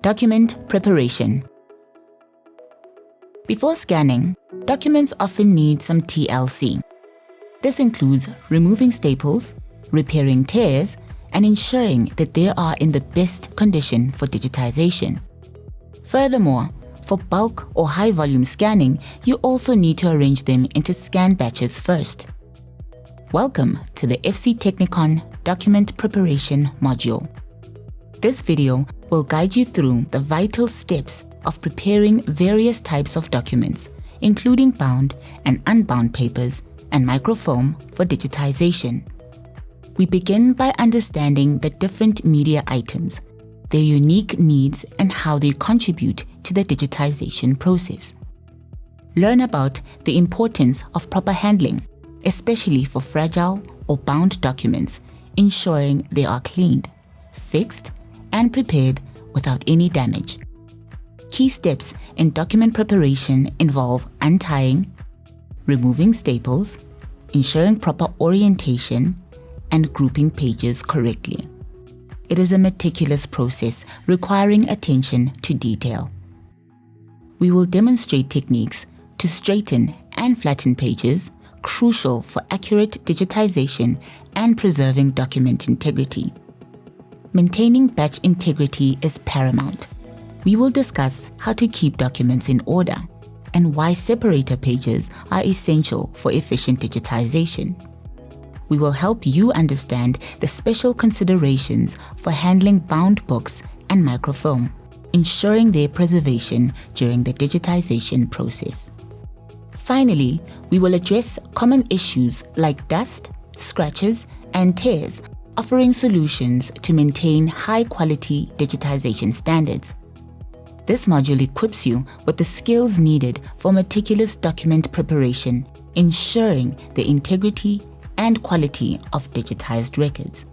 Document preparation. Before scanning, documents often need some TLC. This includes removing staples, repairing tears, and ensuring that they are in the best condition for digitization. Furthermore, for bulk or high-volume scanning, you also need to arrange them into scan batches first. Welcome to the FCTechnikon Document Preparation module. This video will guide you through the vital steps of preparing various types of documents, including bound and unbound papers and microfilm for digitization. We begin by understanding the different media items, their unique needs, and how they contribute to the digitization process. Learn about the importance of proper handling, especially for fragile or bound documents, ensuring they are cleaned, fixed, and prepared without any damage. Key steps in document preparation involve untying, removing staples, ensuring proper orientation, and grouping pages correctly. It is a meticulous process requiring attention to detail. We will demonstrate techniques to straighten and flatten pages, crucial for accurate digitization and preserving document integrity. Maintaining batch integrity is paramount. We will discuss how to keep documents in order and why separator pages are essential for efficient digitization. We will help you understand the special considerations for handling bound books and microfilm, ensuring their preservation during the digitization process. Finally, we will address common issues like dust, scratches, and tears, offering solutions to maintain high-quality digitization standards. This module equips you with the skills needed for meticulous document preparation, ensuring the integrity and quality of digitized records.